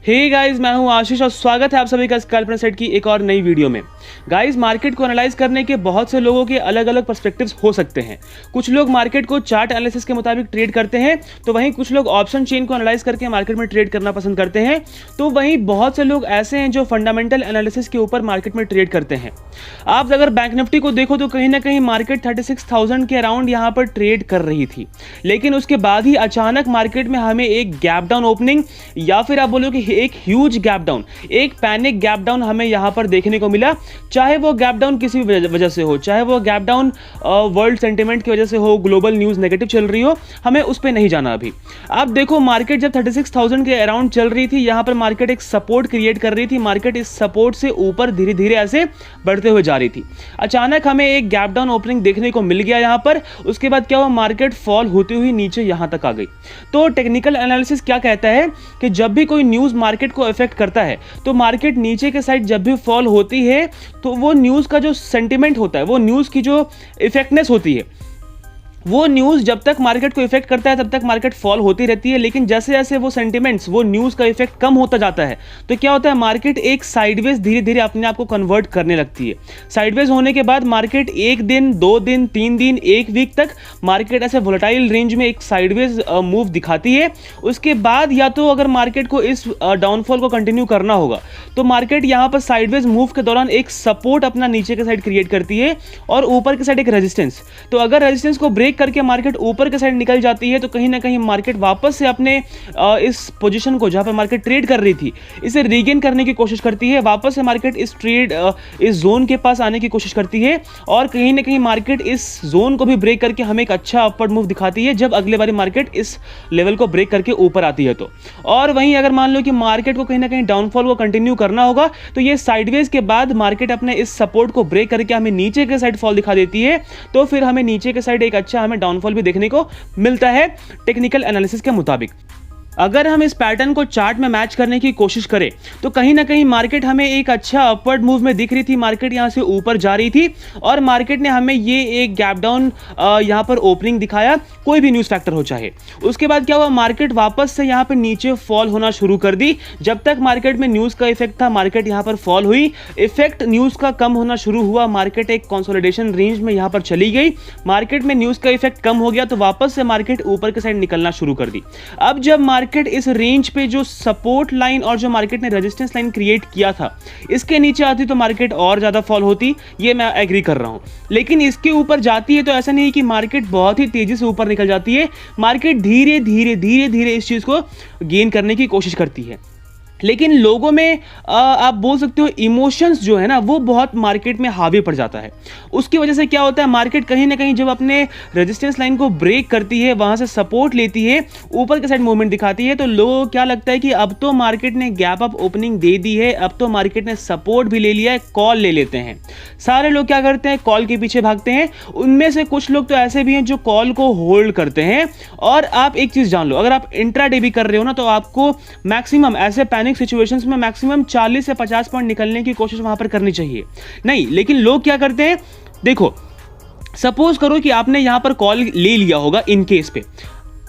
Hey guys, मैं हूं आशीष और स्वागत है आप सभी का स्कैल्प सेट की एक और नई वीडियो में। गाइस, मार्केट को एनालाइज करने के बहुत से लोगों के अलग अलग पर्सपेक्टिव्स हो सकते हैं। कुछ लोग मार्केट को चार्ट एनालिसिस के मुताबिक ट्रेड करते हैं, तो वहीं कुछ लोग ऑप्शन चेन को एनालाइज करके मार्केट में ट्रेड करना पसंद करते हैं, तो वहीं बहुत से लोग ऐसे हैं जो फंडामेंटल एनालिसिस के ऊपर मार्केट में ट्रेड करते हैं। आप अगर बैंक निफ्टी को देखो तो कहीं ना कहीं मार्केट 36,000 के अराउंड यहाँ पर ट्रेड कर रही थी, लेकिन उसके बाद ही अचानक मार्केट में हमें एक गैप डाउन ओपनिंग या फिर आप बोलो कि एक ह्यूज गैप डाउन, एक पैनिक गैप डाउन हमें यहां पर देखने को मिला। चाहे वो गैप डाउन किसी भी वजह से हो, चाहे वो गैप डाउन वर्ल्ड सेंटिमेंट की वजह से हो, ग्लोबल न्यूज़ नेगेटिव चल रही हो, हमें उस पे नहीं जाना अभी। आप देखो, मार्केट जब 36,000 के अराउंड चल रही थी, यहां पर मार्केट एक सपोर्ट क्रिएट कर रही थी। मार्केट इस सपोर्ट से ऊपर धीरे धीरे ऐसे बढ़ते हुए जा रही थी। अचानक हमें एक गैप डाउन ओपनिंग देखने को मिल गया यहां पर। उसके बाद क्या हुआ, मार्केट फॉल होती हुई नीचे यहां तक आ गई। तो टेक्निकल एनालिसिस क्या कहता है कि जब भी कोई न्यूज़ मार्केट को इफेक्ट करता है, तो मार्केट नीचे के साइड जब भी फॉल होती है, तो वो न्यूज़ का जो सेंटिमेंट होता है, वो न्यूज़ की जो इफेक्टनेस होती है, वो न्यूज़ जब तक मार्केट को इफेक्ट करता है तब तक मार्केट फॉल होती रहती है। लेकिन जैसे जैसे वो सेंटिमेंट्स, वो न्यूज़ का इफेक्ट कम होता जाता है, तो क्या होता है, मार्केट एक साइडवेज धीरे धीरे अपने आप को कन्वर्ट करने लगती है। साइडवेज होने के बाद मार्केट एक दिन, 2 दिन, 3 दिन, 1 वीक तक मार्केट ऐसे वोलेटाइल रेंज में एक साइडवेज मूव दिखाती है। उसके बाद या तो अगर मार्केट को इस डाउनफॉल को कंटिन्यू करना होगा, तो मार्केट यहाँ पर साइडवेज मूव के दौरान एक सपोर्ट अपना नीचे के साइड क्रिएट करती है और ऊपर के साइड एक रेजिस्टेंस। तो अगर रेजिस्टेंस को ब्रेक करके मार्केट ऊपर के साइड निकल जाती है, तो कहीं ना कहीं मार्केट वापस से अपने इस पोजीशन को, जहां पर मार्केट ट्रेड कर रही थी, इसे रीगेन करने की कोशिश करती है। वापस से मार्केट इस ट्रेड इस जोन के पास आने की कोशिश करती है और कहीं ना कहीं मार्केट इस जोन को भी ब्रेक करके हमें एक अच्छा अपवर्ड मूव दिखाती है जब अगले बारी मार्केट इस लेवल को ब्रेक करके ऊपर आती है तो। और वहीं अगर मान लो कि मार्केट को कहीं ना कहीं डाउनफॉल को कंटिन्यू करना होगा, तो ये साइडवेज के बाद मार्केट अपने इस सपोर्ट को ब्रेक करके हमें नीचे के साइड फॉल दिखा देती है, तो फिर हमें नीचे के साइड एक अच्छा हमें डाउनफॉल भी देखने को मिलता है टेक्निकल एनालिसिस के मुताबिक। अगर हम इस पैटर्न को चार्ट में मैच करने की कोशिश करें, तो कहीं ना कहीं मार्केट हमें एक अच्छा अपवर्ड मूव में दिख रही थी। मार्केट यहां से ऊपर जा रही थी और मार्केट ने हमें ये एक गैप डाउन यहां पर ओपनिंग दिखाया, कोई भी न्यूज़ फैक्टर हो चाहे। उसके बाद क्या हुआ, मार्केट वापस से यहां पर नीचे फॉल होना शुरू कर दी। जब तक मार्केट में न्यूज़ का इफेक्ट था, मार्केट यहां पर फॉल हुई। इफेक्ट न्यूज़ का कम होना शुरू हुआ, मार्केट एक कंसोलिडेशन रेंज में यहां पर चली गई। मार्केट में न्यूज़ का इफेक्ट कम हो गया, तो वापस से मार्केट ऊपर के साइड निकलना शुरू कर दी। अब जब मार्केट इस रेंज पे जो सपोर्ट लाइन और जो मार्केट ने रेजिस्टेंस लाइन क्रिएट किया था, इसके नीचे आती तो मार्केट और ज्यादा फॉल होती, ये मैं एग्री कर रहा हूं। लेकिन इसके ऊपर जाती है तो ऐसा नहीं कि मार्केट बहुत ही तेजी से ऊपर निकल जाती है। मार्केट धीरे धीरे धीरे धीरे इस चीज को गेन करने की कोशिश करती है। लेकिन लोगों में आप बोल सकते हो इमोशंस जो है ना, वो बहुत मार्केट में हावी पड़ जाता है। उसकी वजह से क्या होता है, मार्केट कहीं ना कहीं जब अपने रेजिस्टेंस लाइन को ब्रेक करती है, वहां से सपोर्ट लेती है, ऊपर के साइड मूवमेंट दिखाती है, तो लोगों को क्या लगता है कि अब तो मार्केट ने गैप अप ओपनिंग दे दी है, अब तो मार्केट ने सपोर्ट भी ले लिया है, कॉल ले लेते हैं। सारे लोग क्या करते हैं, कॉल के पीछे भागते हैं। उनमें से कुछ लोग तो ऐसे भी हैं जो कॉल को होल्ड करते हैं। और आप एक चीज जान लो, अगर आप इंट्राडे भी कर रहे हो ना, तो आपको मैक्सिमम ऐसे सिचुएशंस में मैक्सिमम 40 से 50 पॉइंट निकलने की कोशिश वहां पर करनी चाहिए। नहीं, लेकिन लोग क्या करते हैं, देखो सपोज करो कि आपने यहां पर कॉल ले लिया होगा, इन केस पे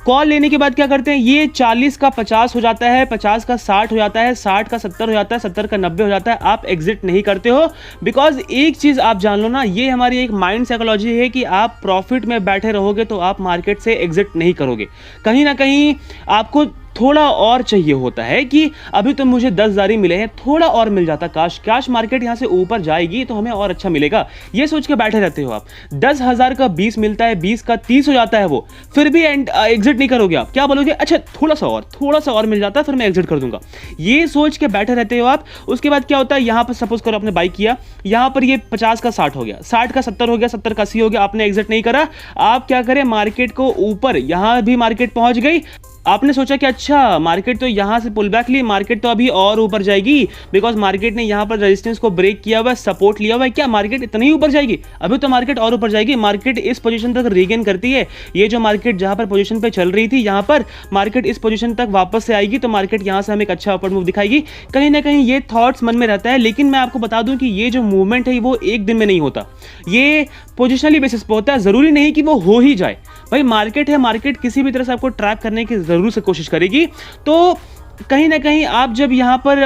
कॉल लेने के बाद क्या करते हैं, ये 40 का 50 हो जाता है, 50 का 60 हो जाता है, 60 का 70 हो जाता है, 70 का 90 हो जाता है, आप एग्जिट नहीं करते हो। बिकॉज एक चीज आप जान लो ना, ये हमारी एक माइंड साइकोलॉजी है कि आप प्रॉफिट में बैठे रहोगे तो आप मार्केट से एग्जिट नहीं करोगे। कहीं ना कहीं आपको थोड़ा और चाहिए होता है कि अभी तो मुझे 10,000 ही मिले हैं, थोड़ा और मिल जाता, काश मार्केट यहां से ऊपर जाएगी तो हमें और अच्छा मिलेगा। ये सोच के बैठे रहते हो आप। 10,000 का 20 मिलता है, 20 का 30 हो जाता है, वो फिर भी एग्जिट नहीं करोगे आप। क्या बोलोगे, अच्छा थोड़ा सा और मिल जाता है, फिर मैं एग्जिट कर दूंगा। ये सोच के बैठे रहते हो आप। उसके बाद क्या होता है, यहां पर सपोज करो आपने बाई किया, यहां पर ये 50 का 60 हो गया, 60 का 70 हो गया, 70 का 80 हो गया, आपने एग्जिट नहीं करा। आप क्या करें, मार्केट को ऊपर, यहां भी मार्केट पहुंच गई, आपने सोचा कि अच्छा मार्केट तो यहां से पुल बैक ली, मार्केट तो अभी और ऊपर जाएगी, बिकॉज मार्केट ने यहां पर रेजिस्टेंस को ब्रेक किया हुआ है, सपोर्ट लिया हुआ है। क्या मार्केट इतना ही ऊपर जाएगी? अभी तो मार्केट और ऊपर जाएगी। मार्केट इस पोजीशन तक रीगेन करती है। ये जो मार्केट जहां पर पोजीशन पे चल रही थी, यहां पर मार्केट इस पोजीशन तक वापस से आएगी, तो मार्केट यहां से हमें एक अच्छा अपवर्ड मूव दिखाएगी। कहीं ना कहीं ये थॉट्स मन में रहता है। लेकिन मैं आपको बता दूं कि ये जो मूवमेंट है वो एक दिन में नहीं होता, ये पोजिशनली बेसिस पे होता है। जरूरी नहीं कि वो हो ही जाए। भाई मार्केट है, मार्केट किसी भी तरह से आपको ट्रैक करने की जरूर से कोशिश करेगी। तो कहीं ना कहीं आप जब यहाँ पर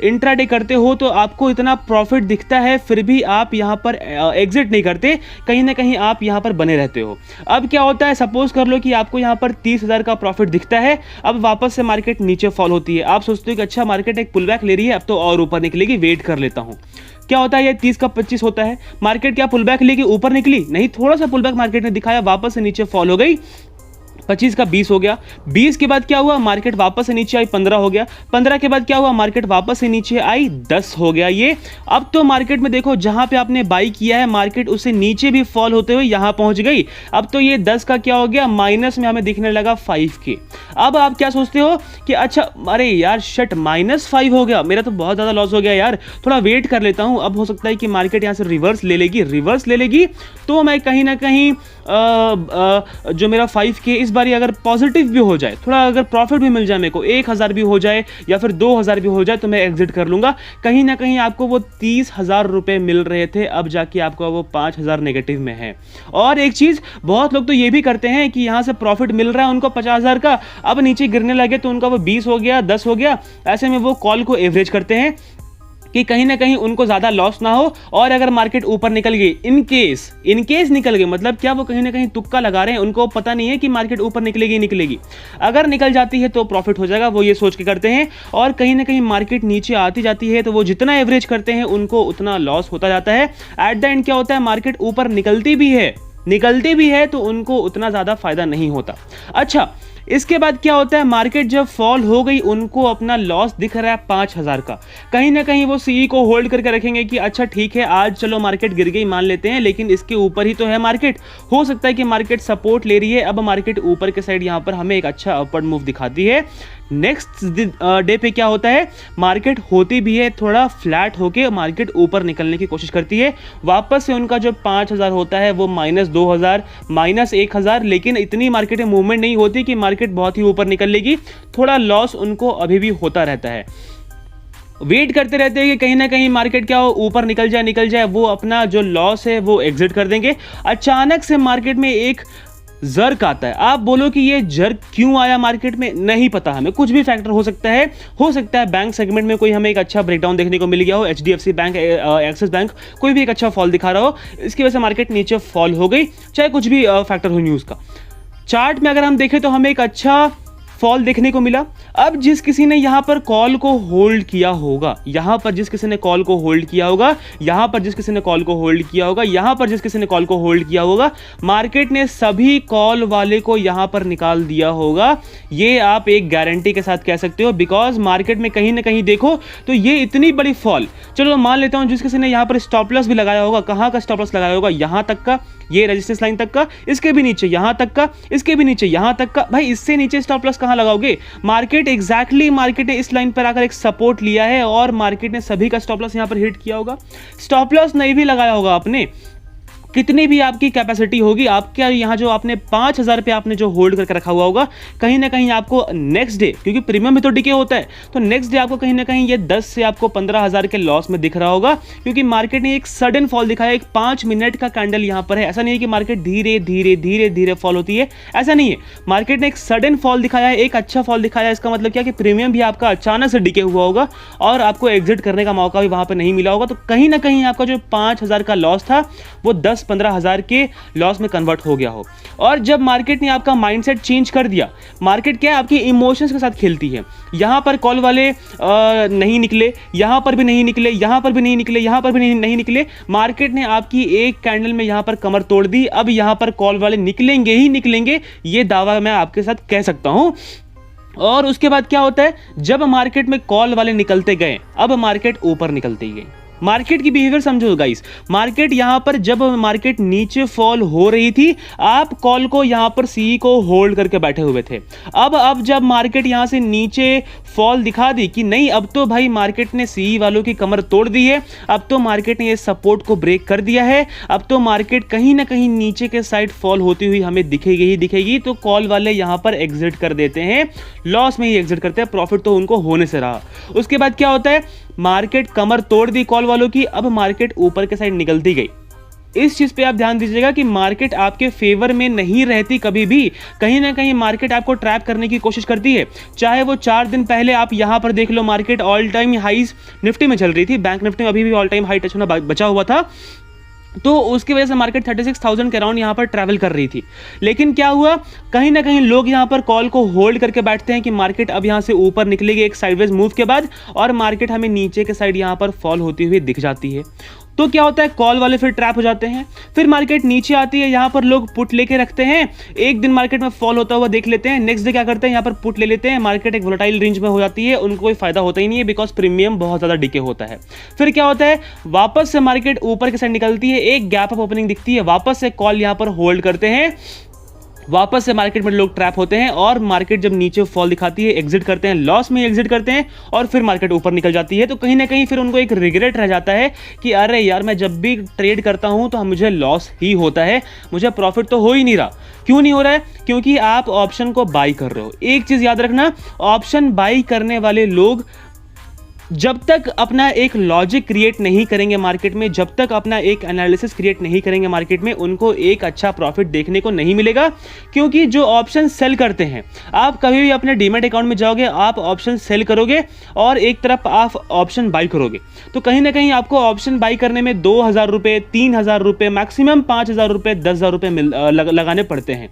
इंट्राडे करते हो तो आपको इतना प्रॉफिट दिखता है, फिर भी आप यहाँ पर एग्जिट नहीं करते, कहीं ना कहीं आप यहाँ पर बने रहते हो। अब क्या होता है, सपोज कर लो कि आपको यहाँ पर 30,000 का प्रॉफिट दिखता है, अब वापस से मार्केट नीचे फॉल होती है, आप सोचते हो कि अच्छा मार्केट एक पुल बैक ले रही है, अब तो और ऊपर निकलेगी, वेट कर लेता हूँ। क्या होता है, ये 30 का 25 होता है, मार्केट क्या पुल बैक लेके ऊपर निकली? नहीं, थोड़ा सा पुल बैक मार्केट ने दिखाया, वापस से नीचे फॉल हो गई, 25 का 20 हो गया, 20 के बाद क्या हुआ, मार्केट वापस से नीचे आई, 15 हो गया, 15 के बाद क्या हुआ, मार्केट वापस से नीचे आई, 10 हो गया ये। अब तो मार्केट में देखो जहां पे आपने बाई किया है, मार्केट उससे नीचे भी फॉल होते हुए यहां पहुंच गई। अब तो ये 10 का क्या हो गया, माइनस में हमें दिखने लगा 5 के। अब आप क्या सोचते हो कि अच्छा अरे यार शट, -5 हो गया, मेरा तो बहुत ज़्यादा लॉस हो गया यार, थोड़ा वेट कर लेता हूँ, अब हो सकता है कि मार्केट यहाँ से रिवर्स ले लेगी, रिवर्स ले लेगी तो मैं कहीं ना कहीं जो मेरा 5K इस बारी अगर पॉजिटिव भी हो जाए, थोड़ा अगर प्रॉफिट भी मिल जाए, मेरे को 1,000 भी हो जाए या फिर 2,000 भी हो जाए तो मैं एग्जिट कर लूँगा। कहीं ना कहीं आपको वो 30,000 रुपये मिल रहे थे, अब जाके आपको वो 5,000 नेगेटिव में है। और एक चीज़, बहुत लोग तो ये भी करते हैं कि यहाँ से प्रॉफिट मिल रहा है उनको 50,000 का, अब नीचे गिरने लगे तो उनका वो 20 हो गया, 10 हो गया, ऐसे में वो कॉल को एवरेज करते हैं कि कहीं ना कहीं उनको ज़्यादा लॉस ना हो। और अगर मार्केट ऊपर निकल गई, इन केस निकल गई, मतलब क्या वो कहीं ना कहीं तुक्का लगा रहे हैं, उनको पता नहीं है कि मार्केट ऊपर निकलेगी, अगर निकल जाती है तो प्रॉफिट हो जाएगा, वो ये सोच के करते हैं। और कहीं ना कहीं मार्केट नीचे आती जाती है तो वो जितना एवरेज करते हैं उनको उतना लॉस होता जाता है। एट द एंड क्या होता है, मार्केट ऊपर निकलती भी है तो उनको उतना ज़्यादा फायदा नहीं होता। अच्छा, इसके बाद क्या होता है, मार्केट जब फॉल हो गई, उनको अपना लॉस दिख रहा है 5,000 का, कहीं ना कहीं वो सीई को होल्ड करके रखेंगे कि अच्छा ठीक है, आज चलो मार्केट गिर गई मान लेते हैं, लेकिन इसके ऊपर ही तो है मार्केट, हो सकता है कि मार्केट सपोर्ट ले रही है, अब मार्केट ऊपर के साइड यहाँ पर हमें एक अच्छा अपवर्ड मूव दिखाती है। नेक्स्ट डे पे क्या होता है, मार्केट होती भी है थोड़ा फ्लैट होके, मार्केट ऊपर निकलने की कोशिश करती है, वापस से उनका जो 5,000 होता है वो -2,000 -1,000, लेकिन इतनी मार्केट में मूवमेंट नहीं होती कि मार्केट बहुत ही ऊपर निकल लेगी, थोड़ा लॉस उनको अभी भी होता रहता है। वेट करते रहते हैं कि कहीं ना कहीं मार्केट क्या हो, ऊपर निकल जाए, वो अपना जो लॉस है वो एग्जिट कर देंगे। अचानक से मार्केट में एक जर्क आता है, आप बोलो कि ये जर्क क्यों आया मार्केट में, नहीं पता हमें, कुछ भी फैक्टर हो सकता है बैंक सेगमेंट में कोई हमें एक अच्छा ब्रेकडाउन देखने को मिल गया हो, HDFC बैंक, एक्सिस बैंक, कोई भी एक अच्छा फॉल दिखा रहा हो, इसकी वजह से मार्केट नीचे फॉल हो गई, चाहे कुछ भी फैक्टर हो न्यूज़ का। चार्ट में अगर हम देखें तो हमें एक अच्छा फॉल देखने को मिला। अब जिस किसी ने यहाँ पर कॉल को होल्ड किया होगा, यहाँ पर जिस किसी ने कॉल को होल्ड किया होगा, यहाँ पर जिस किसी ने कॉल को होल्ड किया होगा, यहाँ पर जिस किसी ने कॉल को होल्ड किया होगा, मार्केट ने सभी कॉल वाले को यहाँ पर निकाल दिया होगा, ये आप एक गारंटी के साथ कह सकते हो। बिकॉज मार्केट में कहीं ना कहीं देखो तो ये इतनी बड़ी फॉल, चलो मान लेता हूँ जिस किसी ने यहाँ पर स्टॉप लॉस भी लगाया होगा, कहाँ का स्टॉप लॉस लगाया होगा, यहाँ तक का, ये रेजिस्टेंस लाइन तक का, इसके भी नीचे यहाँ तक का, इसके भी नीचे यहाँ तक का, भाई इससे नीचे स्टॉप लॉस कहाँ लगाओगे। मार्केट मार्केट ने इस लाइन पर आकर एक सपोर्ट लिया है और मार्केट ने सभी का स्टॉप लॉस यहाँ पर हिट किया होगा। स्टॉप लॉस नहीं भी लगाया होगा आपने, कितनी भी आपकी कैपेसिटी होगी, आपके यहाँ जो आपने 5,000 पे आपने जो होल्ड करके रखा हुआ होगा, कहीं ना कहीं आपको नेक्स्ट डे, क्योंकि प्रीमियम भी तो डिके होता है, तो नेक्स्ट डे आपको कहीं ना कहीं ये 10 से आपको 15,000 के लॉस में दिख रहा होगा, क्योंकि मार्केट ने एक सडन फॉल दिखाया, एक 5 मिनट का कैंडल यहाँ पर है। ऐसा नहीं है कि मार्केट धीरे धीरे फॉल होती है, ऐसा नहीं है, मार्केट ने एक सडन फॉल दिखाया है, एक अच्छा फॉल दिखाया है। इसका मतलब क्या कि प्रीमियम भी आपका अचानक से डिके हुआ होगा और आपको एग्जिट करने का मौका भी वहां पर नहीं मिला होगा, तो कहीं ना कहीं आपका जो 5,000 का लॉस था वो 10-15,000 के लॉस में कन्वर्ट हो गया हो। और जब मार्केट ने आपका माइंडसेट चेंज कर दिया, मार्केट क्या है, आपकी इमोशंस के साथ खेलती है, यहां पर कॉल वाले नहीं निकले, यहां पर भी नहीं निकले, यहां पर भी नहीं निकले, यहां पर भी नहीं निकले, मार्केट ने आपकी एक कैंडल में यहां पर कमर तोड़ दी। अब यहां पर कॉल वाले निकलेंगे ही निकलेंगे, ये दावा मैं आपके साथ कह सकता हूं। और उसके बाद क्या होता है, जब मार्केट में कॉल वाले निकलते गए, अब मार्केट ऊपर निकलती गई। मार्केट की बिहेवियर समझो गाइस, मार्केट यहां पर जब मार्केट नीचे फॉल हो रही थी, आप कॉल को यहां पर सी को होल्ड करके बैठे हुए थे। अब जब मार्केट यहां से नीचे फॉल दिखा दी कि नहीं, अब तो भाई मार्केट ने सी वालों की कमर तोड़ दी है, अब तो मार्केट ने ये सपोर्ट को ब्रेक कर दिया है, अब तो मार्केट कहीं ना कहीं नीचे के साइड फॉल होती हुई हमें दिखेगी, तो कॉल वाले यहां पर एग्जिट कर देते हैं, लॉस में ही एग्जिट करते हैं, प्रॉफिट तो उनको होने से रहा। उसके बाद क्या होता है, मार्केट कमर तोड़ दी कॉल वालों की, अब मार्केट ऊपर के साइड निकलती गई। इस चीज़ पे आप ध्यान दीजिएगा कि मार्केट आपके फेवर में नहीं रहती कभी भी। कहीं ना कहीं मार्केट आपको ट्रैप करने की कोशिश करती है। चाहे वो 4 दिन पहले आप यहां पर देख लो, market all time highs Nifty में चल रही थी, बैंक निफ्टी में अभी भी ऑल टाइम हाई टच होना बचा हुआ था, तो उसकी वजह से मार्केट 36,000 के अराउंड यहाँ पर ट्रैवल कर रही थी। लेकिन क्या हुआ, कहीं ना कहीं लोग यहाँ पर कॉल को होल्ड करके बैठते हैं कि मार्केट अब यहाँ से ऊपर निकलेगी एक साइडवेज मूव के बाद, और मार्केट हमें नीचे के साइड यहाँ पर फॉल होती हुई दिख जाती है। तो क्या होता है, कॉल वाले फिर ट्रैप हो जाते हैं, फिर मार्केट नीचे आती है, यहाँ पर लोग पुट लेके रखते हैं, एक दिन मार्केट में फॉल होता हुआ देख लेते हैं, नेक्स्ट डे क्या करते हैं, यहाँ पर पुट ले लेते हैं, मार्केट एक वोलेटाइल रेंज में हो जाती है, उनको कोई फायदा होता ही नहीं है, बिकॉज प्रीमियम बहुत ज़्यादा डिके होता है। फिर क्या होता है, वापस से मार्केट ऊपर की साइड निकलती है, एक गैप अप ओपनिंग दिखती है, वापस से कॉल यहाँ पर होल्ड करते हैं, वापस से मार्केट में लोग ट्रैप होते हैं, और मार्केट जब नीचे फॉल दिखाती है एग्जिट करते हैं, लॉस में एग्जिट करते हैं, और फिर मार्केट ऊपर निकल जाती है। तो कहीं ना कहीं फिर उनको एक रिग्रेट रह जाता है कि अरे यार, मैं जब भी ट्रेड करता हूं तो मुझे लॉस ही होता है, मुझे प्रॉफिट तो हो ही नहीं रहा। क्यों नहीं हो रहा है? क्योंकि आप ऑप्शन को बाई कर रहे हो। एक चीज याद रखना, ऑप्शन बाई करने वाले लोग जब तक अपना एक लॉजिक क्रिएट नहीं करेंगे मार्केट में, जब तक अपना एक एनालिसिस क्रिएट नहीं करेंगे मार्केट में, उनको एक अच्छा प्रॉफिट देखने को नहीं मिलेगा। क्योंकि जो ऑप्शन सेल करते हैं, आप कभी भी अपने डीमैट अकाउंट में जाओगे, आप ऑप्शन सेल करोगे और एक तरफ आप ऑप्शन बाई करोगे, तो कहीं ना कहीं आपको ऑप्शन बाई करने में 2,000 रुपये, 3,000 रुपये, मैक्सिमम 5,000 रुपये, 10,000 रुपये लगाने पड़ते हैं।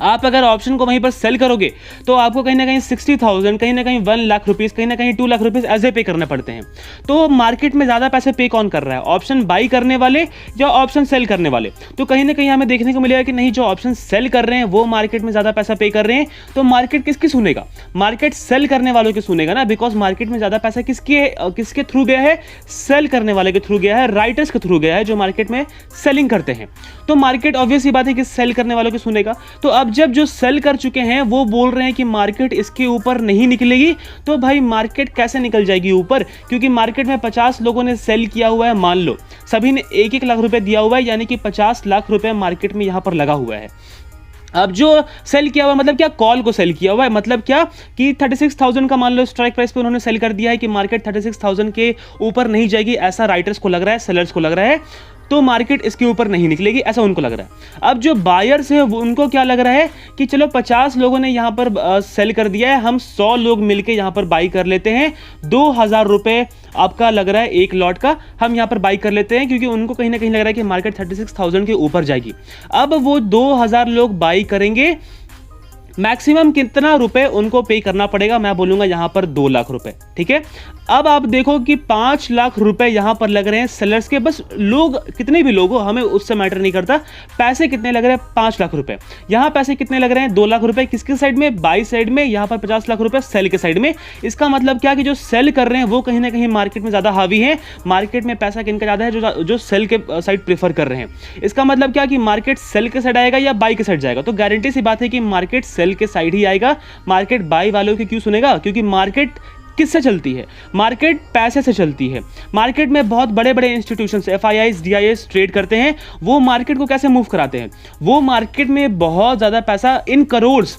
आप अगर ऑप्शन को वहीं पर सेल करोगे तो आपको कहीं ना कहीं 60,000, कहीं ना कहीं 1 लाख रुपीज़, कहीं ना कहीं 2 लाख रुपीज़ ऐसे पे करने पड़ते हैं। तो मार्केट में ज़्यादा पैसे पे कौन कर रहा है, ऑप्शन बाई करने वाले या ऑप्शन सेल करने वाले? तो कहीं ना कहीं हमें देखने को मिलेगा कि नहीं, जो ऑप्शन सेल कर रहे हैं वो मार्केट में ज़्यादा पैसा पे कर रहे हैं। तो मार्केट किसकी सुनेगा? मार्केट सेल करने वालों की सुनेगा ना, बिकॉज मार्केट में ज़्यादा पैसा किसके थ्रू गया है? सेल करने वाले के थ्रू गया है, राइटर्स के थ्रू गया है, जो मार्केट में सेलिंग करते हैं। तो मार्केट ऑब्वियस ही बात है कि सेल करने वालों की सुनेगा। तो अब जब जो सेल कर चुके हैं वो बोल रहे हैं कि मार्केट इसके ऊपर नहीं निकलेगी, तो भाई मार्केट कैसे निकल जाएगी ऊपर? क्योंकि मार्केट में 50 लोगों ने सेल किया हुआ है, मान लो सभी ने 1-1 लाख रुपए दिया हुआ है, यानी कि 50 लाख रुपए मार्केट में यहां पर लगा हुआ है। अब जो सेल किया हुआ मतलब क्या? कॉल को सेल किया हुआ है, मतलब क्या कि 36,000 का मान लो स्ट्राइक प्राइस पे उन्होंने सेल कर दिया है कि मार्केट 36,000 के ऊपर नहीं जाएगी, ऐसा राइटर्स को लग रहा है, सेलर्स को लग रहा है, तो मार्केट इसके ऊपर नहीं निकलेगी, ऐसा उनको लग रहा है। अब जो बायर्स हैं उनको क्या लग रहा है कि चलो 50 लोगों ने यहाँ पर सेल कर दिया है, हम 100 लोग मिलकर यहाँ पर बाई कर लेते हैं, 2,000 रुपये आपका लग रहा है एक लॉट का, हम यहाँ पर बाई कर लेते हैं, क्योंकि उनको कहीं ना कहीं लग रहा है कि मार्केट 36,000 के ऊपर जाएगी। अब वो 2,000 लोग बाई करेंगे, मैक्सिमम कितना रुपए उनको पे करना पड़ेगा? मैं बोलूंगा यहां पर 2 लाख रुपए, ठीक है। अब आप देखो कि 5 लाख रुपए यहां पर लग रहे हैं सेलर्स के, बस लोग कितने भी लोग हो हमें उससे मैटर नहीं करता, पैसे कितने लग रहे हैं? 5 लाख रुपए। यहां पैसे कितने लग रहे हैं? 2 लाख रुपए। किसके साइड में? बाई साइड में। यहां पर 50 लाख रुपए सेल के साइड में। इसका मतलब क्या कि जो सेल कर रहे हैं वो कहीं ना कहीं मार्केट में ज्यादा हावी है। मार्केट में पैसा किनका ज्यादा है? जो सेल के साइड प्रेफर कर रहे हैं। इसका मतलब क्या कि मार्केट सेल के साइड आएगा या बाई के साइड जाएगा? तो गारंटी सी बात है कि मार्केट सेल के साइड ही आएगा। मार्केट बाई वालों की क्यों सुनेगा? क्योंकि मार्केट किससे चलती है? मार्केट पैसे से चलती है। मार्केट में बहुत बड़े बड़े इंस्टीट्यूशंस, FIIs, DIs ट्रेड करते हैं। वो मार्केट को कैसे मूव कराते हैं? वो मार्केट में बहुत ज़्यादा पैसा, इन करोड़्स,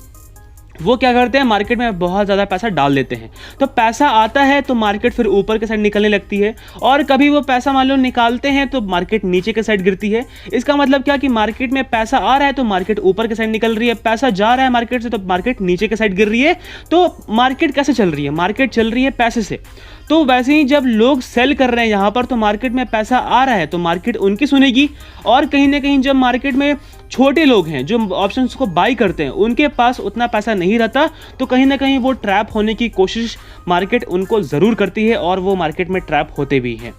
वो क्या करते हैं? मार्केट में बहुत ज़्यादा पैसा डाल देते हैं। तो पैसा आता है तो मार्केट फिर ऊपर के साइड निकलने लगती है, और कभी वो पैसा मान लो निकालते हैं तो मार्केट नीचे के साइड गिरती है। इसका मतलब क्या कि मार्केट में पैसा आ रहा है तो मार्केट ऊपर के साइड निकल रही है, पैसा जा रहा है मार्केट से तो मार्केट नीचे के साइड गिर रही है। तो मार्केट कैसे चल रही है? मार्केट चल रही है पैसे से। तो वैसे ही जब लोग सेल कर रहे हैं यहाँ पर तो मार्केट में पैसा आ रहा है तो मार्केट उनकी सुनेगी। और कहीं ना कहीं जब मार्केट में छोटे लोग हैं जो ऑप्शंस को बाई करते हैं, उनके पास उतना पैसा नहीं रहता, तो कहीं ना कहीं वो ट्रैप होने की कोशिश मार्केट उनको ज़रूर करती है, और वो मार्केट में ट्रैप होते भी हैं।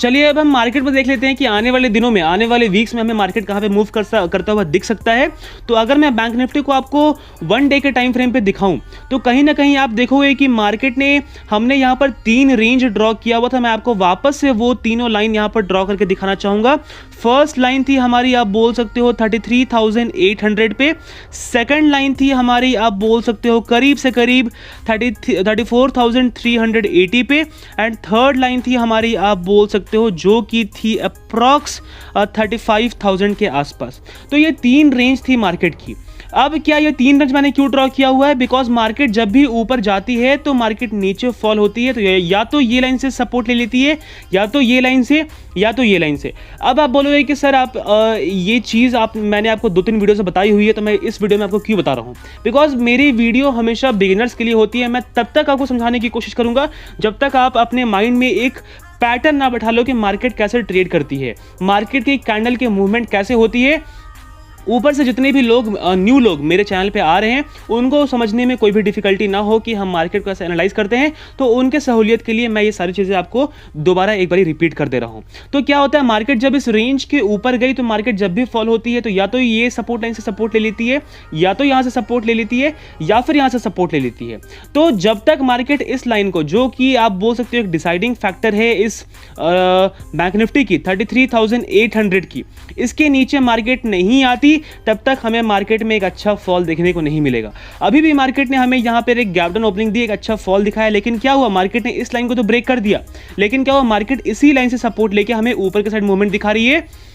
चलिए अब हम मार्केट में देख लेते हैं कि आने वाले दिनों में, आने वाले वीक्स में हमें मार्केट कहाँ पे मूव करता हुआ दिख सकता है। तो अगर मैं बैंक निफ्टी को आपको 1 डे के टाइम फ्रेम पे दिखाऊं तो कहीं ना कहीं आप देखोगे कि मार्केट ने, हमने यहाँ पर 3 रेंज ड्रॉ किया हुआ था। मैं आपको वापस से वो तीनों लाइन यहाँ पर ड्रॉ करके दिखाना चाहूँगा। फर्स्ट लाइन थी हमारी, आप बोल सकते हो 33,800 पे। सेकेंड लाइन थी हमारी, आप बोल सकते हो करीब से करीब 34,380 पे। एंड थर्ड लाइन थी हमारी, आप बोल सकते हो जो कि थी अप्रॉक्स 35,000 के आसपास। तो ये 3 रेंज थी मार्केट की। अब क्या ये 3 रेंज मैंने क्यों ड्रॉ किया हुआ है? बिकॉज मार्केट जब भी ऊपर जाती है तो मार्केट नीचे फॉल होती है, तो या तो ये लाइन से सपोर्ट ले लेती है, या तो ये लाइन से, या तो ये लाइन से। अब आप बोलोगे कि सर आप ये चीज़ मैंने आपको 2-3 वीडियो से बताई हुई है, तो मैं इस वीडियो में आपको क्यों बता रहा हूँ? बिकॉज मेरी वीडियो हमेशा बिगिनर्स के लिए होती है। मैं तब तक आपको समझाने की कोशिश करूँगा जब तक आप अपने माइंड में एक पैटर्न ना बैठा लो कि मार्केट कैसे ट्रेड करती है, मार्केट की कैंडल के मूवमेंट कैसे होती है। ऊपर से जितने भी लोग न्यू लोग मेरे चैनल पे आ रहे हैं उनको समझने में कोई भी डिफिकल्टी ना हो कि हम मार्केट को कैसे एनालाइज करते हैं, तो उनके सहूलियत के लिए मैं ये सारी चीज़ें आपको दोबारा एक बार रिपीट कर दे रहा हूँ। तो क्या होता है, मार्केट जब इस रेंज के ऊपर गई तो मार्केट जब भी फॉल होती है तो या तो ये सपोर्ट लाइन से सपोर्ट ले लेती है, या तो यहाँ से सपोर्ट ले लेती है, या फिर यहाँ से सपोर्ट ले लेती है। तो जब तक मार्केट इस लाइन को, जो कि आप बोल सकते हो एक डिसाइडिंग फैक्टर है इस बैंक निफ्टी की 33,800 की, इसके नीचे मार्केट नहीं आती तब तक हमें मार्केट में एक अच्छा फॉल देखने को नहीं मिलेगा। अभी भी मार्केट ने हमें यहाँ पर एक गैप डाउन ओपनिंग दी, एक अच्छा फॉल दिखाया, लेकिन क्या हुआ, मार्केट ने इस लाइन को तो ब्रेक कर दिया, लेकिन क्या हुआ, मार्केट इसी लाइन से सपोर्ट लेके हमें ऊपर के साइड मूवमेंट दिखा रही है।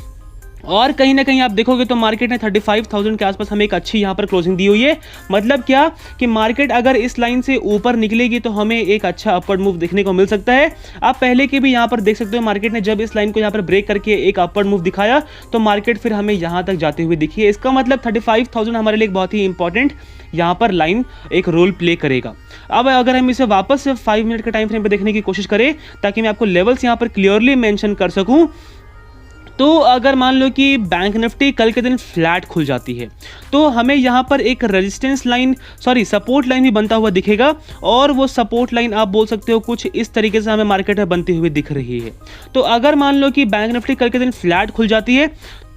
और कहीं ना कहीं आप देखोगे तो मार्केट ने 35,000 के आसपास हमें एक अच्छी यहाँ पर क्लोजिंग दी हुई है। मतलब क्या कि मार्केट अगर इस लाइन से ऊपर निकलेगी तो हमें एक अच्छा अपवर्ड मूव देखने को मिल सकता है। आप पहले के भी यहाँ पर देख सकते हो, मार्केट ने जब इस लाइन को यहाँ पर ब्रेक करके एक अपवर्ड मूव दिखाया तो मार्केट फिर हमें यहाँ तक जाते हुए दिखी है। इसका मतलब 35,000 हमारे लिए एक बहुत ही इंपॉर्टेंट यहाँ पर लाइन एक रोल प्ले करेगा। अब अगर हम इसे वापस से 5 मिनट के टाइम फ्रेम पर देखने की कोशिश करें ताकि मैं आपको लेवल्स यहाँ पर क्लियरली मेंशन कर सकूं, तो अगर मान लो कि बैंक निफ्टी कल के दिन फ्लैट खुल जाती है तो हमें यहाँ पर एक रेजिस्टेंस लाइन, सपोर्ट लाइन भी बनता हुआ दिखेगा, और वो सपोर्ट लाइन आप बोल सकते हो कुछ इस तरीके से हमें मार्केट में बनती हुई दिख रही है। तो अगर मान लो कि बैंक निफ्टी कल के दिन फ्लैट खुल जाती है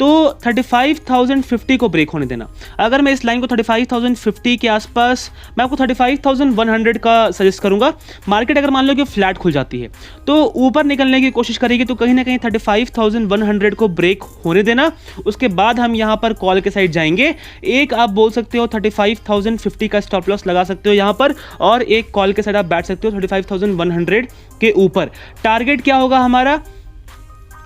तो 35,050 को ब्रेक होने देना। अगर मैं इस लाइन को 35,050 के आसपास, मैं आपको 35,100 का सजेस्ट करूंगा। मार्केट अगर मान लो कि फ्लैट खुल जाती है तो ऊपर निकलने की कोशिश करेगी, तो कहीं ना कहीं 35,100 को ब्रेक होने देना। उसके बाद हम यहाँ पर कॉल के साइड जाएंगे। एक आप बोल सकते हो 35,050 का स्टॉप लॉस लगा सकते हो यहाँ पर, और एक कॉल के साइड आप बैठ सकते हो 35,100 के ऊपर। टारगेट क्या होगा हमारा,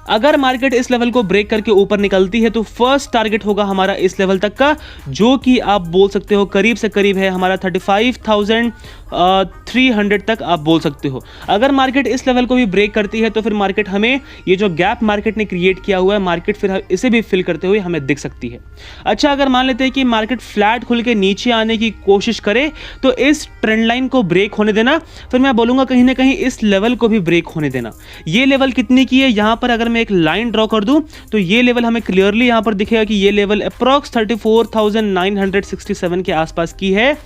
अगर मार्केट इस लेवल को ब्रेक करके ऊपर निकलती है तो फर्स्ट टारगेट होगा हमारा इस लेवल तक का, जो कि आप बोल सकते हो करीब से करीब है हमारा 35,300 तक आप बोल सकते हो। अगर मार्केट इस लेवल को भी ब्रेक करती है तो फिर मार्केट हमें ये जो गैप मार्केट ने क्रिएट किया हुआ है, मार्केट फिर इसे भी फिल करते हुए हमें दिख सकती है। अच्छा, अगर मान लेते हैं कि मार्केट फ्लैट खुल के नीचे आने की कोशिश करे तो इस ट्रेंड लाइन को ब्रेक होने देना, फिर मैं बोलूंगा कहीं ना कहीं इस लेवल को भी ब्रेक होने देना। ये लेवल कितनी की है, यहां पर अगर मैं एक लाइन ड्रॉ कर दूं तो ये लेवल हमें क्लियरली यहां पर दिखेगा कि ये लेवल अप्रॉक्स 34,967 के आसपास की है।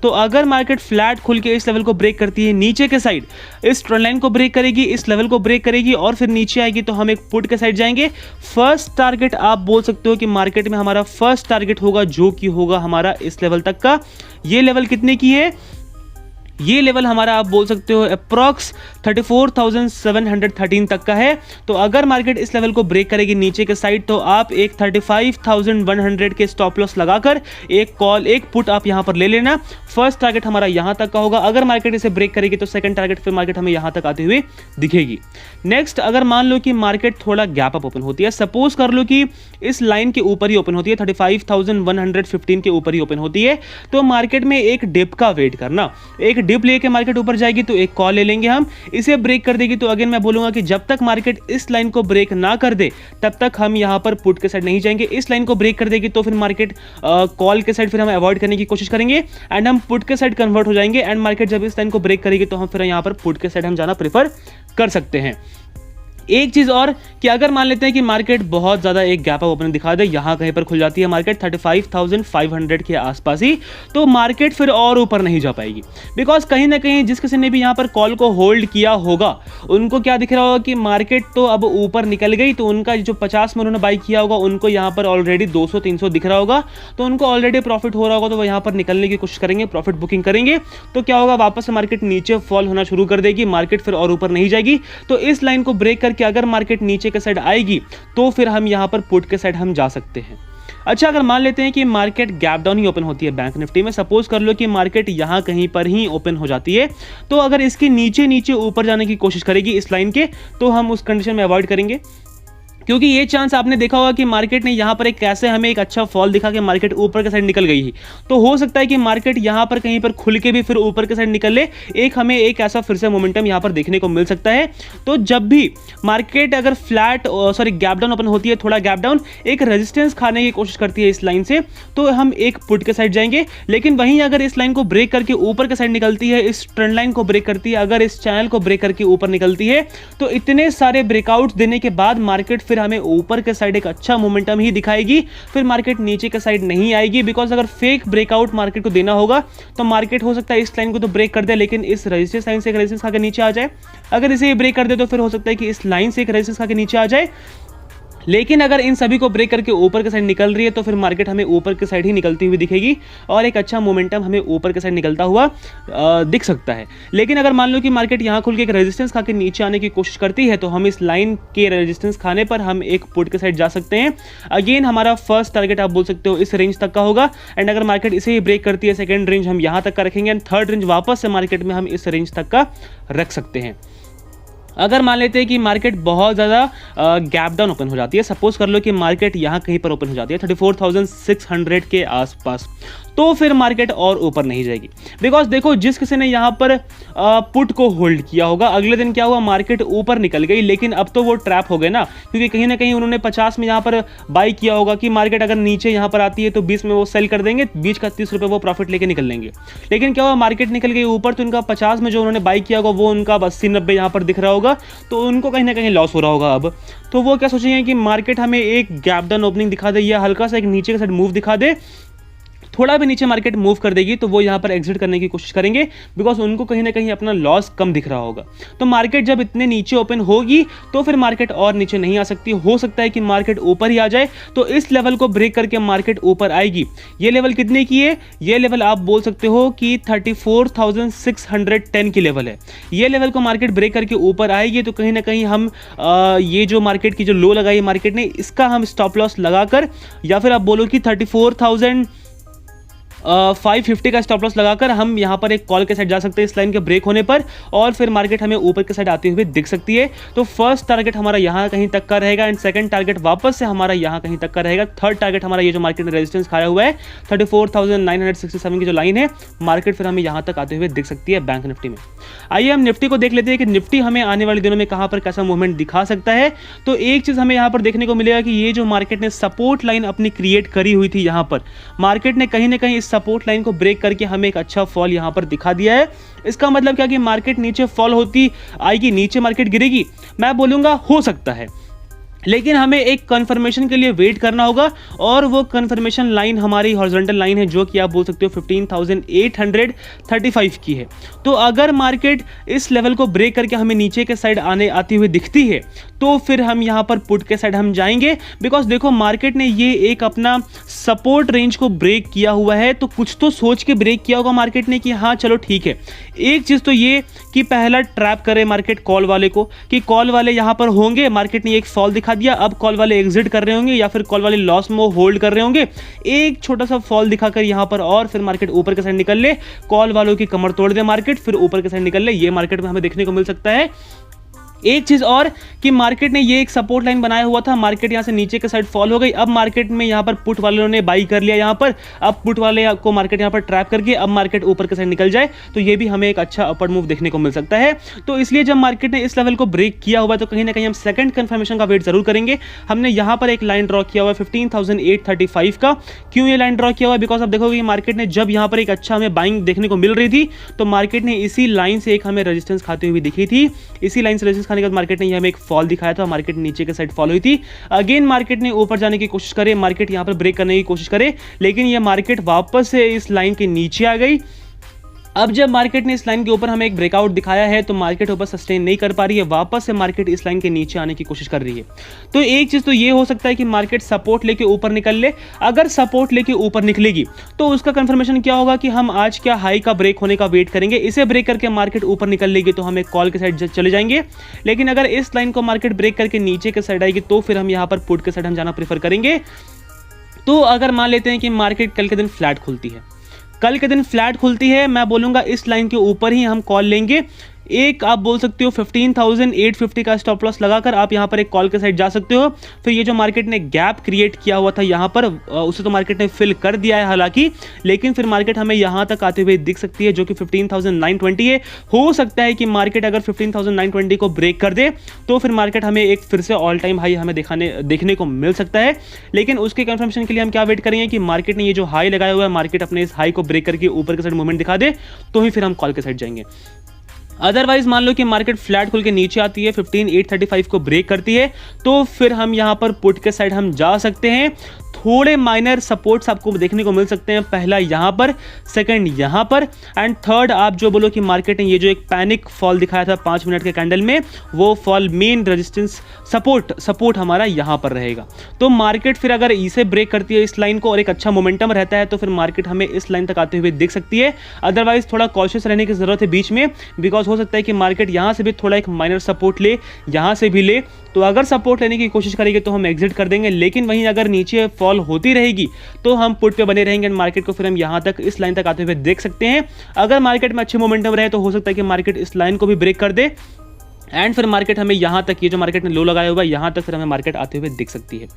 तो अगर मार्केट फ्लैट खुल के इस लेवल को ब्रेक करती है, नीचे के साइड इस ट्रेंड लाइन को ब्रेक करेगी, इस लेवल को ब्रेक करेगी और फिर नीचे आएगी, तो हम एक पुट के साइड जाएंगे। फर्स्ट टारगेट आप बोल सकते हो कि मार्केट में हमारा फर्स्ट टारगेट होगा जो कि होगा हमारा इस लेवल तक का। ये लेवल कितने की है, ये लेवल हमारा आप बोल सकते हो अप्रॉक्स 34,713 तक का है। तो अगर मार्केट इस लेवल को ब्रेक करेगी नीचे के साइड तो आप एक 35,100 के स्टॉप लॉस लगाकर एक कॉल, एक पुट आप यहां पर ले लेना। फर्स्ट टारगेट हमारा यहां तक का होगा। अगर मार्केट इसे ब्रेक करेगी तो सेकंड टारगेट फिर मार्केट हमें यहां तक आते हुए दिखेगी। नेक्स्ट, अगर मान लो कि मार्केट थोड़ा गैप अप ओपन होती है, सपोज कर लो कि इस लाइन के ऊपर ही ओपन होती है, 35,115 के ऊपर ही ओपन होती है, तो मार्केट में एक डिप का वेट करना। एक डिप लेके मार्केट ऊपर जाएगी तो एक कॉल ले लेंगे हम, इसे ब्रेक कर देगी तो अगेन मैं बोलूंगा कि जब तक मार्केट इस लाइन को ब्रेक ना कर दे तब तक हम यहां पर पुट के साइड नहीं जाएंगे। इस लाइन को ब्रेक कर देगी तो फिर मार्केट कॉल के साइड फिर हम अवॉइड करने की कोशिश करेंगे एंड हम पुट के साइड कन्वर्ट हो जाएंगे। एंड मार्केट जब इस लाइन को ब्रेक करेगी तो हम फिर यहां पर पुट के साइड हम जाना प्रेफर कर सकते हैं। एक चीज और कि अगर मान लेते हैं कि मार्केट बहुत ज्यादा एक गैप अप ओपनिंग दिखा दे, यहां कहीं पर खुल जाती है मार्केट 35,500 के आसपास ही, तो मार्केट फिर और ऊपर नहीं जा पाएगी। बिकॉज कहीं ना कहीं जिस किसी ने भी यहां पर कॉल को होल्ड किया होगा उनको क्या दिख रहा होगा कि मार्केट तो अब ऊपर निकल गई, तो उनका जो 50 में उन्होंने बाई किया होगा उनको यहां पर ऑलरेडी 200-300 दिख रहा होगा, तो उनको ऑलरेडी प्रॉफिट हो रहा होगा, तो वो यहां पर निकलने की कोशिश करेंगे, प्रॉफिट बुकिंग करेंगे। तो क्या होगा, वापस से मार्केट नीचे फॉल होना शुरू कर देगी, मार्केट फिर और ऊपर नहीं जाएगी। तो इस लाइन को ब्रेक करके अगर मार्केट नीचे के साइड आएगी तो फिर हम यहां पर पुट के साइड हम जा सकते हैं। अच्छा, अगर मान लेते हैं कि मार्केट गैप डाउन ही ओपन होती है बैंक निफ्टी में, सपोज कर लो कि मार्केट यहां कहीं पर ही ओपन हो जाती है, तो अगर इसके नीचे ऊपर जाने की कोशिश करेगी इस लाइन के, तो हम उस कंडीशन में अवॉइड करेंगे, क्योंकि ये चांस आपने देखा होगा कि मार्केट ने यहाँ पर एक कैसे हमें एक अच्छा फॉल दिखा के मार्केट ऊपर के साइड निकल गई है, तो हो सकता है कि मार्केट यहाँ पर कहीं पर खुल के भी फिर ऊपर के साइड निकल ले, एक हमें एक ऐसा फिर से मोमेंटम यहाँ पर देखने को मिल सकता है। तो जब भी मार्केट अगर फ्लैट गैप डाउन ओपन होती है, थोड़ा गैप डाउन एक रेजिस्टेंस खाने की कोशिश करती है इस लाइन से, तो हम एक पुट के साइड जाएंगे। लेकिन वहीं अगर इस लाइन को ब्रेक करके ऊपर के साइड निकलती है, इस ट्रेंड लाइन को ब्रेक करती है, अगर इस चैनल को ब्रेक करके ऊपर निकलती है, तो इतने सारे ब्रेकआउट देने के बाद मार्केट फिर हमें ऊपर के साइड एक अच्छा मोमेंटम ही दिखाएगी, फिर मार्केट नीचे के साइड नहीं आएगी। बिकॉज अगर फेक ब्रेकआउट मार्केट को देना होगा तो मार्केट हो सकता है इस लाइन को तो ब्रेक कर दे, लेकिन इस रेजिस्टेंस लाइन से एक रेजिस्टेंस खा के नीचे आ जाए। अगर इसे ब्रेक कर दे तो फिर हो सकता है कि इस लाइन से एक रेजिस्टेंस खा के नीचे आ जाए। लेकिन अगर इन सभी को ब्रेक करके ऊपर के साइड निकल रही है तो फिर मार्केट हमें ऊपर के साइड ही निकलती हुई दिखेगी और एक अच्छा मोमेंटम हमें ऊपर के साइड निकलता हुआ दिख सकता है। लेकिन अगर मान लो कि मार्केट यहाँ खुल के एक रेजिस्टेंस खा के नीचे आने की कोशिश करती है, तो हम इस लाइन के रेजिस्टेंस खाने पर हम एक पुट के साइड जा सकते हैं। अगेन हमारा फर्स्ट टारगेट आप बोल सकते हो इस रेंज तक का होगा, एंड अगर मार्केट इसे ही ब्रेक करती है सेकेंड रेंज हम यहाँ तक का रखेंगे, एंड थर्ड रेंज वापस से मार्केट में हम इस रेंज तक का रख सकते हैं। अगर मान लेते हैं कि मार्केट बहुत ज़्यादा गैप डाउन ओपन हो जाती है, सपोज कर लो कि मार्केट यहाँ कहीं पर ओपन हो जाती है 34,600 के आसपास, तो फिर मार्केट और ऊपर नहीं जाएगी। बिकॉज देखो जिस किसी ने यहाँ पर पुट को होल्ड किया होगा, अगले दिन क्या हुआ, मार्केट ऊपर निकल गई, लेकिन अब तो वो ट्रैप हो गए ना, क्योंकि कहीं ना कहीं उन्होंने 50 में यहाँ पर बाई किया होगा कि मार्केट अगर नीचे यहाँ पर आती है तो 20 में वो सेल कर देंगे, बीच का 30 रुपये वो प्रॉफिट लेके निकल लेंगे। लेकिन क्या हुआ, मार्केट निकल गई ऊपर, तो उनका 50 में जो उन्होंने बाई किया होगा वो उनका 80-90 यहाँ पर दिख रहा होगा, तो उनको कहीं ना कहीं लॉस हो रहा होगा। अब तो वो क्या सोचेंगे कि मार्केट हमें एक गैप डाउन ओपनिंग दिखा दे या हल्का सा एक नीचे के साइड मूव दिखा दे, थोड़ा भी नीचे मार्केट मूव कर देगी तो वो यहाँ पर एग्जिट करने की कोशिश करेंगे, बिकॉज उनको कहीं ना कहीं अपना लॉस कम दिख रहा होगा। तो मार्केट जब इतने नीचे ओपन होगी तो फिर मार्केट और नीचे नहीं आ सकती, हो सकता है कि मार्केट ऊपर ही आ जाए। तो इस लेवल को ब्रेक करके मार्केट ऊपर आएगी। ये लेवल कितने की है, ये लेवल आप बोल सकते हो कि 34,610 की लेवल है। ये लेवल को मार्केट ब्रेक करके ऊपर आएगी तो कहीं ना कहीं हम ये जो मार्केट की जो लो लगाई मार्केट ने, इसका हम स्टॉप लॉस लगाकर, या फिर आप बोलो कि 34,550 का स्टॉप लॉस लगाकर हम यहाँ पर एक कॉल के साइड जा सकते हैं इस लाइन के ब्रेक होने पर, और फिर मार्केट हमें ऊपर के साइड आते हुए दिख सकती है। तो फर्स्ट टारगेट हमारा यहाँ कहीं तक का रहेगा, एंड सेकंड टारगेट वापस से हमारा यहाँ कहीं तक का रहेगा। थर्ड टारगेट हमारा ये जो मार्केट ने रेजिस्टेंस खाया हुआ है 34,967 की जो लाइन है, मार्केट फिर हमें यहाँ तक आते हुए दिख सकती है बैंक निफ्टी में। आइए हम निफ्टी को देख लेते हैं कि निफ्टी हमें आने वाले दिनों में कहाँ पर कैसा मूवमेंट दिखा सकता है। तो एक चीज़ हमें यहाँ पर देखने को मिलेगा कि ये जो मार्केट ने सपोर्ट लाइन अपनी क्रिएट करी हुई थी, यहाँ पर मार्केट ने कहीं ना कहीं इस सपोर्ट लाइन को ब्रेक करके हमें एक अच्छा फॉल यहां पर दिखा दिया है। इसका मतलब क्या कि मार्केट नीचे फॉल होती आएगी, नीचे मार्केट गिरेगी, मैं बोलूंगा हो सकता है, लेकिन हमें एक कंफर्मेशन के लिए वेट करना होगा, और वो कंफर्मेशन लाइन हमारी हॉरिजॉन्टल लाइन है जो कि आप बोल सकते हो 15,835 की है। तो अगर मार्केट इस लेवल को ब्रेक करके हमें नीचे के साइड आती हुई दिखती है तो फिर हम यहाँ पर पुट के साइड हम जाएंगे। बिकॉज देखो मार्केट ने ये एक अपना सपोर्ट रेंज को ब्रेक किया हुआ है, तो कुछ तो सोच के ब्रेक किया होगा मार्केट ने कि हाँ चलो ठीक है। एक चीज़ तो ये कि पहला ट्रैप करे मार्केट कॉल वाले को, कि कॉल वाले यहाँ पर होंगे, मार्केट ने एक फॉल दिखा दिया, अब कॉल वाले एग्जिट कर रहे होंगे या फिर कॉल वाले लॉस में होल्ड कर रहे होंगे, एक छोटा सा फॉल दिखाकर यहां पर, और फिर मार्केट ऊपर के साइड निकल ले, कॉल वालों की कमर तोड़ दे मार्केट, फिर ऊपर के साइड निकल ले। ये मार्केट में हमें देखने को मिल सकता है। एक चीज और कि मार्केट ने ये एक सपोर्ट लाइन बनाया हुआ था, मार्केट यहां से नीचे के साइड फॉल हो गई, अब मार्केट में यहां पर पुट वालों ने बाई कर लिया यहां पर, अब पुट वाले को मार्केट यहां पर ट्रैप करके अब मार्केट ऊपर के साइड निकल जाए, तो ये भी हमें एक अच्छा अपवर्ड मूव देखने को मिल सकता है। तो इसलिए जब मार्केट ने इस लेवल को ब्रेक किया हुआ है तो कहीं ना कहीं हम सेकंड कंफर्मेशन का वेट जरूर करेंगे। हमने यहां पर एक लाइन ड्रॉ किया हुआ है 15,835 का। क्यों ये लाइन ड्रॉ किया हुआ है, बिकॉज आप देखोगे मार्केट ने जब यहां पर एक अच्छा हमें बाइंग देखने को मिल रही थी तो मार्केट ने इसी लाइन से एक हमें रेजिस्टेंस खाते हुए दिखी थी, इसी लाइन से रेजिस्टेंस खाने के बाद मार्केट ने हमें एक फॉल दिखाया था, मार्केट नीचे के साइड फॉल हुई थी। अगेन मार्केट ने ऊपर जाने की कोशिश करे, मार्केट यहां पर ब्रेक करने की कोशिश करे, लेकिन ये मार्केट वापस से इस लाइन के नीचे आ गई। अब जब मार्केट ने इस लाइन के ऊपर हमें एक ब्रेकआउट दिखाया है तो मार्केट ऊपर सस्टेन नहीं कर पा रही है, वापस से मार्केट इस लाइन के नीचे आने की कोशिश कर रही है। तो एक चीज तो ये हो सकता है कि मार्केट सपोर्ट लेके ऊपर निकल ले। अगर सपोर्ट लेके ऊपर निकलेगी तो उसका कंफर्मेशन क्या होगा कि हम आज क्या हाई का ब्रेक होने का वेट करेंगे, इसे ब्रेक करके मार्केट ऊपर निकल लेगी तो हम एक कॉल के साइड चले जाएंगे। लेकिन अगर इस लाइन को मार्केट ब्रेक करके नीचे के साइड आएगी तो फिर हम यहाँ पर पुट के साइड हम जाना प्रेफर करेंगे। तो अगर मान लेते हैं कि मार्केट कल के दिन फ्लैट खुलती है, कल के दिन फ्लैट खुलती है, मैं बोलूंगा इस लाइन के ऊपर ही हम कॉल लेंगे। एक आप बोल सकते हो 15,850 का स्टॉप लॉस लगाकर आप यहाँ पर एक कॉल के साइड जा सकते हो। फिर ये जो मार्केट ने गैप क्रिएट किया हुआ था यहाँ पर, उसे तो मार्केट ने फिल कर दिया है हालांकि, लेकिन फिर मार्केट हमें यहाँ तक आते हुए दिख सकती है जो कि 15,920 है। हो सकता है कि मार्केट अगर 15,920 को ब्रेक कर दे तो फिर मार्केट हमें एक फिर से ऑल टाइम हाई हमें देखने को मिल सकता है। लेकिन उसके कंफर्मेशन के लिए हम क्या वेट करेंगे कि मार्केट ने ये जो हाई लगाया हुआ है, मार्केट अपने इस हाई को ब्रेक करके ऊपर के साइड मूवमेंट दिखा दे तो ही फिर हम कॉल के साइड जाएंगे। अदरवाइज मान लो कि मार्केट फ्लैट खुल के नीचे आती है, 15,835 को ब्रेक करती है, तो फिर हम यहां पर पुट के साइड हम जा सकते हैं। थोड़े माइनर सपोर्ट्स आपको देखने को मिल सकते हैं, पहला यहां पर, सेकंड यहां पर, एंड थर्ड आप जो बोलो कि मार्केट ने ये जो एक पैनिक फॉल दिखाया था 5 मिनट के कैंडल में, वो फॉल मेन रेजिस्टेंस सपोर्ट हमारा यहां पर रहेगा। तो मार्केट फिर अगर इसे ब्रेक करती है इस लाइन को और एक अच्छा मोमेंटम रहता है तो फिर मार्केट हमें इस लाइन तक आते हुए दिख सकती है। अदरवाइज थोड़ा कॉशियस रहने की जरूरत है बीच में, बिकॉज हो सकता है कि मार्केट यहां से भी थोड़ा एक माइनर सपोर्ट ले, यहां से भी ले, तो अगर सपोर्ट लेने की कोशिश करेंगे तो हम एग्जिट कर देंगे। लेकिन वहीं अगर नीचे फॉल होती रहेगी तो हम पुट पे बने रहेंगे, मार्केट को फिर हम यहां तक इस लाइन तक आते हुए देख सकते हैं। अगर मार्केट में अच्छे मोमेंटम रहे तो हो सकता है कि मार्केट इस लाइन को भी ब्रेक कर दे एंड फिर मार्केट हमें यहाँ तक, ये जो मार्केट ने लो लगाया हुआ है यहाँ तक फिर हमें मार्केट आते हुए दिख सकती है।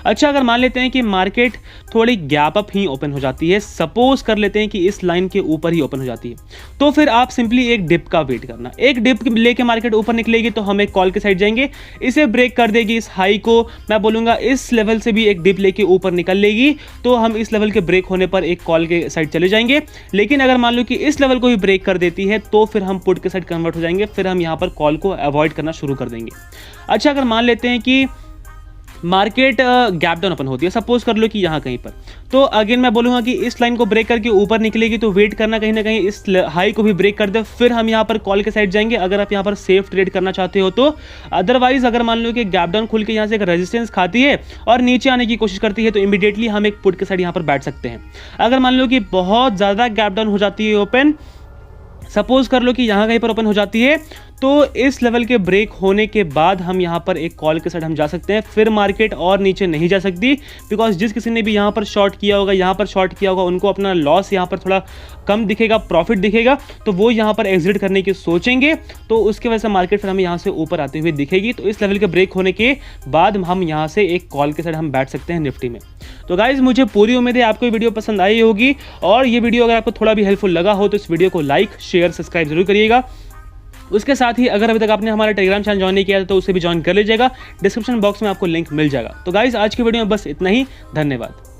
अच्छा, अगर मान लेते हैं कि मार्केट थोड़ी गैप अप ही ओपन हो जाती है, सपोज कर लेते हैं कि इस लाइन के ऊपर ही ओपन हो जाती है, तो फिर आप सिंपली एक डिप का वेट करना। एक डिप लेके मार्केट ऊपर निकलेगी तो हम एक कॉल के साइड जाएंगे, इसे ब्रेक कर देगी, इस हाई को मैं बोलूँगा इस लेवल से भी एक डिप लेके ऊपर निकल लेगी तो हम इस लेवल के ब्रेक होने पर एक कॉल के साइड चले जाएंगे। लेकिन अगर मान लो कि इस लेवल को भी ब्रेक कर देती है तो फिर हम पुट के साइड कन्वर्ट हो जाएंगे, फिर हम यहाँ पर कॉल को अवॉइड करना शुरू कर देंगे। अच्छा, अगर मान लेते हैं कि मार्केट गैप डाउन ओपन होती है, सपोज कर लो कि यहाँ कहीं पर, तो अगेन मैं बोलूँगा कि इस लाइन को ब्रेक करके ऊपर निकलेगी तो वेट करना कहीं ना कहीं इस हाई को भी ब्रेक कर दे, फिर हम यहाँ पर कॉल के साइड जाएंगे अगर आप यहाँ पर सेफ ट्रेड करना चाहते हो तो। अदरवाइज अगर मान लो कि गैप डाउन खुल के यहाँ से एक रेजिस्टेंस खाती है और नीचे आने की कोशिश करती है तो इमीडिएटली हम एक पुट के साइड यहाँ पर बैठ सकते हैं। अगर मान लो कि बहुत ज़्यादा गैप डाउन हो जाती है ओपन, सपोज कर लो कि यहाँ कहीं पर ओपन हो जाती है, तो इस लेवल के ब्रेक होने के बाद हम यहाँ पर एक कॉल के साइड हम जा सकते हैं। फिर मार्केट और नीचे नहीं जा सकती, बिकॉज जिस किसी ने भी यहाँ पर शॉर्ट किया होगा, यहाँ पर शॉर्ट किया होगा, उनको अपना लॉस यहाँ पर थोड़ा कम दिखेगा, प्रॉफिट दिखेगा, तो वो यहाँ पर एग्जिट करने की सोचेंगे, तो उसकी वजह से मार्केट फिर हमें यहाँ से ऊपर आते हुए दिखेगी। तो इस लेवल के ब्रेक होने के बाद हम यहाँ से एक कॉल के साइड हम बैठ सकते हैं निफ्टी में। तो गाइज, मुझे पूरी उम्मीद है आपको ये वीडियो पसंद आई होगी, और ये वीडियो अगर आपको थोड़ा भी हेल्पफुल लगा हो तो इस वीडियो को लाइक, शेयर, सब्सक्राइब जरूर करिएगा। उसके साथ ही अगर अभी तक आपने हमारा टेलीग्राम चैनल ज्वाइन नहीं किया तो उसे भी ज्वाइन कर लीजिएगा, डिस्क्रिप्शन बॉक्स में आपको लिंक मिल जाएगा। तो गाइज, आज की वीडियो में बस इतना ही, धन्यवाद।